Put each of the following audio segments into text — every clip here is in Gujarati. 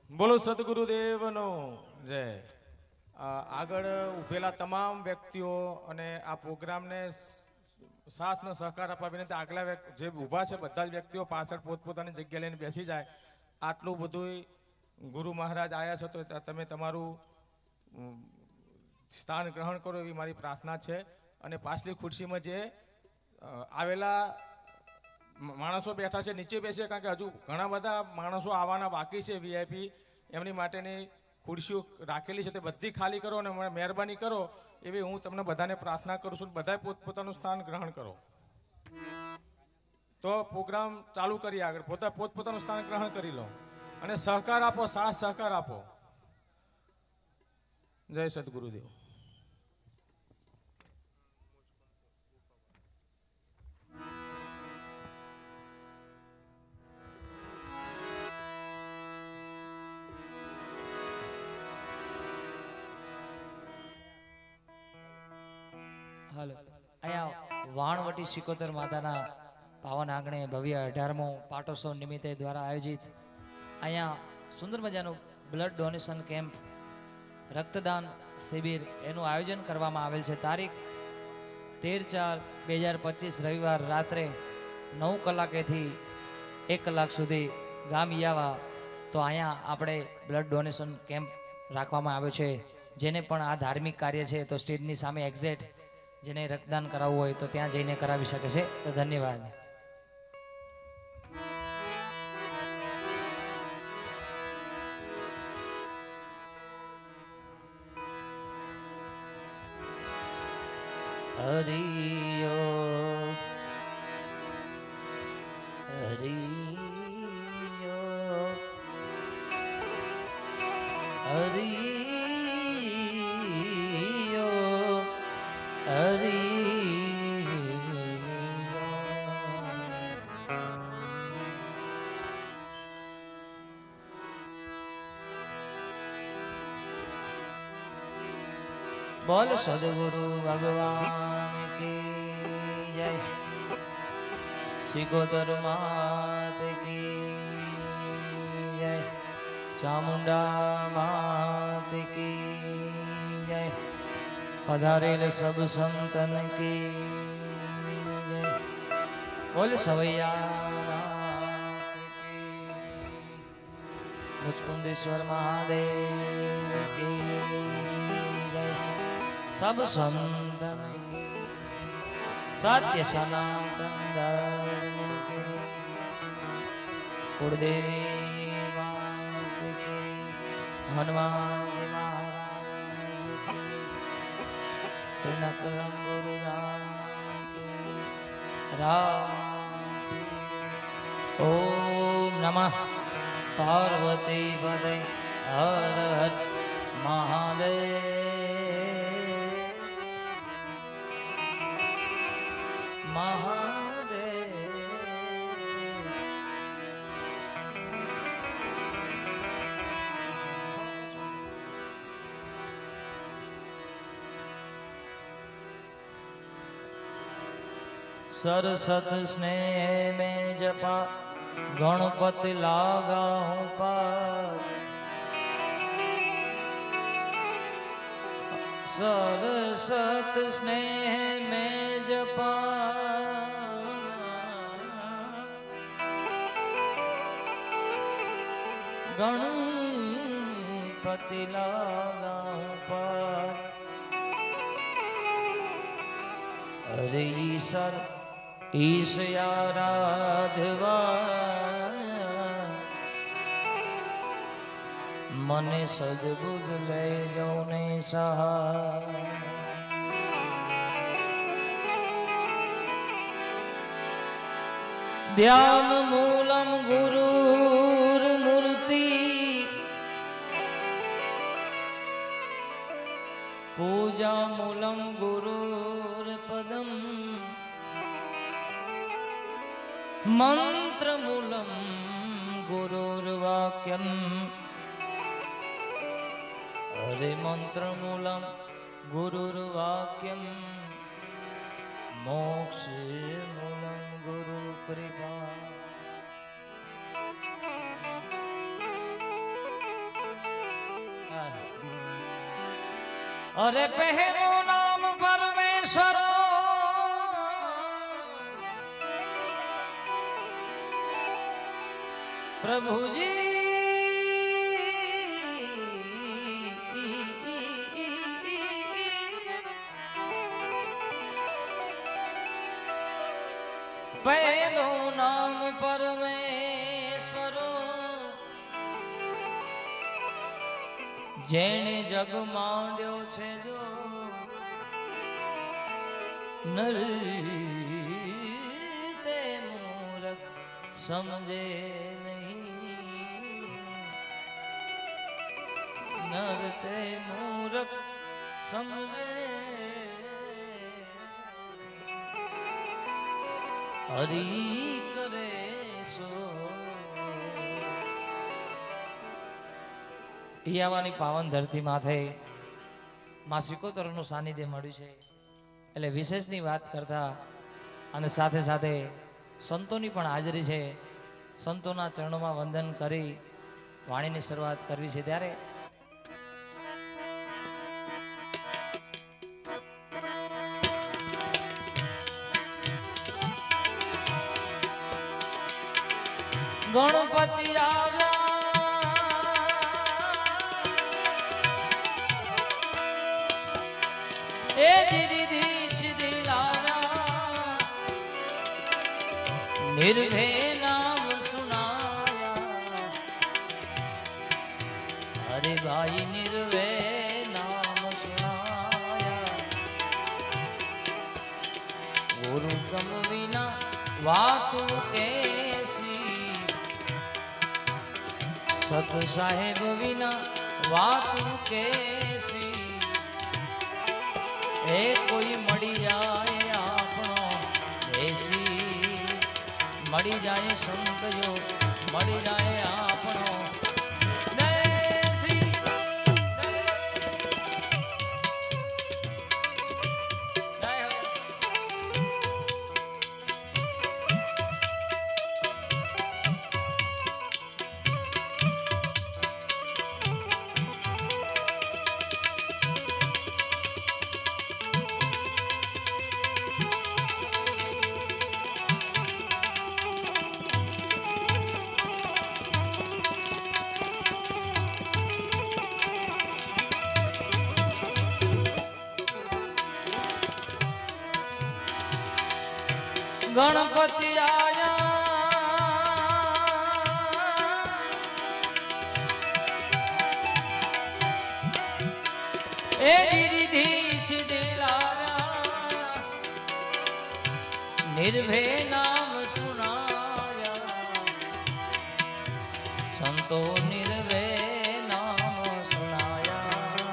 બોલો સદગુરુદેવનો જય. આગળ ઉભેલા તમામ વ્યક્તિઓ અને આ પ્રોગ્રામને સાથનો સહકાર આપવા વિનંતી. આગલા જે ઊભા છે બધા જ વ્યક્તિઓ પાછળ પોતપોતાની જગ્યા લઈને બેસી જાય. આટલું બધું ગુરુ મહારાજ આવ્યા છે તો તમે તમારું સ્થાન ગ્રહણ કરો એવી મારી પ્રાર્થના છે. અને પાછલી ખુરશીમાં જે આવેલા માણસો બેઠા છે નીચે બેસે, કારણ કે હજુ ઘણા બધા માણસો આવવાના બાકી છે. વીઆઈપી એમની માટેની ખુરશીઓ રાખેલી છે તે બધી ખાલી કરો અને મહેરબાની કરો એવી હું તમને બધાને પ્રાર્થના કરું છું. બધાએ પોતપોતાનું સ્થાન ગ્રહણ કરો તો પ્રોગ્રામ ચાલુ કરીએ. આગળ પોતપોતાનું સ્થાન ગ્રહણ કરી લો અને સહકાર આપો, સાથ સહકાર આપો. જય સદગુરુદેવ. હાલો, અહીંયા વાણવટી સિકોતર માતાના પાવન આંગણે ભવ્ય 18મો પાટોત્સવ નિમિત્તે દ્વારા આયોજિત અહીંયા સુંદર મજાનું બ્લડ ડોનેશન કેમ્પ, રક્તદાન શિબિર એનું આયોજન કરવામાં આવેલ છે. તારીખ 13/4/2025 રવિવાર રાત્રે 9 કલાકેથી 1 કલાક સુધી ગામ યાવા. તો અહીંયા આપણે બ્લડ ડોનેશન કેમ્પ રાખવામાં આવ્યો છે. જેને પણ આ ધાર્મિક કાર્ય છે તો સ્ટેજની સામે એક્ઝેક્ટ જેને રક્તદાન કરાવવું હોય તો ત્યાં જઈને કરાવી શકે છે. તો ધન્યવાદ. હરિયો હરિયો હરિયો બોલ સદગુરુ ભગવાન કી જય. સિકોતર માત કી જય. ચામુંડા માત કી જય. પધારેલ સબ સંતન કી જય. બોલ સવૈયા મુચકુંદેશ્વર મહાદેવ કી જય. સબ સંતન સત્ય સનાતન ધર્મ કી. કુળદેવી માત કી. હનુમાનજી મહારાજ કી. શ્રી નકરમ ગુરુદાન કી. રામ ઓમ નમઃ પાર્વતી પદે હર હર મહાદેવ. મહાદેવ सरसत स्नेह में जपा गणपति लागा हूँ पार. सरसत स्नेह में जपा गणपति लागा हूँ पार. अरे ईश्वर ईश आराधवा મને સદબુદ્ધ લઈ જાઉં ને સહાય. ધ્યાન મૂલમ ગુરુર મૂર્તિ પૂજા મૂલમ ગુરુર પદમ મંત્ર મૂલમ ગુરુર વાક્યમ. હરે મંત્ર મૂલમ ગુરુર્વાક્યમ મોક્ષ મૂલમ ગુરુ કૃપા. अरे पहलो नाम परमेश्वर प्रभु जी पहलो नाम परमेश्वरो जेने जग માંડ્યો છે જો નર તે મૂરખ સમજે નહીં નર તે મૂરખ સમજે હરી કરે સો ઈયાવાની પાવન ધરતી માથે માં સિકોતરનું સાનિધ્ય મળ્યું છે એટલે વિશેષની વાત કરતા અને સાથે સાથે સંતોની પણ હાજરી છે. સંતોના ચરણોમાં વંદન કરી વાણીની શરૂઆત કરવી છે ત્યારે ગણપતિ આવ્યા એ દીદી સીધી લાવ્યા નિર્ભે નામ સુનાયા અરે ભાઈ નિર્ભે નામ સુનાયા ગુરુ ગમ વિના વાતું કેસી સત સાહેબ વિના વાતું કેસી એ કોઈ મળી જાય આપણો દેશી મળી જાય સંતજો મળી જાય આપણો દેશી ગણપતિ આયા એ રીધી સીધી લાવ્યા નિર્ભે નામ સુનાયા સંતો નિર્ભે નામ સુનાયા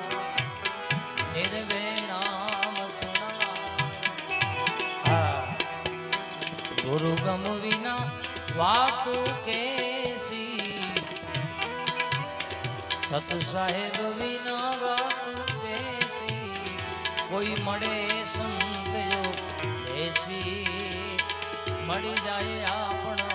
નિર્ભે નામ સુનાયા ગુરુ ગમ વિના વાતું કેસી સત સાહેબ વિના વાતું કેસી કોઈ મળે સંતયો દેશી મળી જાય આપણો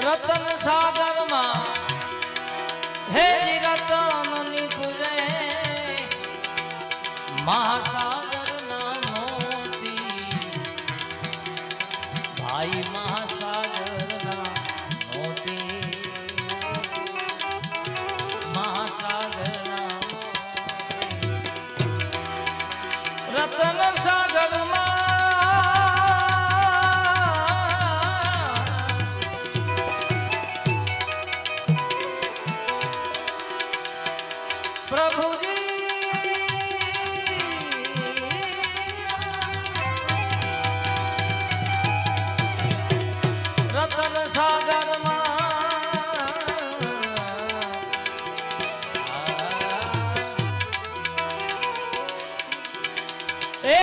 રતન સાગર માં હે જી રતન નિપુરે મહાસાગર ના મોતી ભાઈ મહાસાગર ના મોતી મહાસાગર ના રતન સાગર માં પ્રભુજી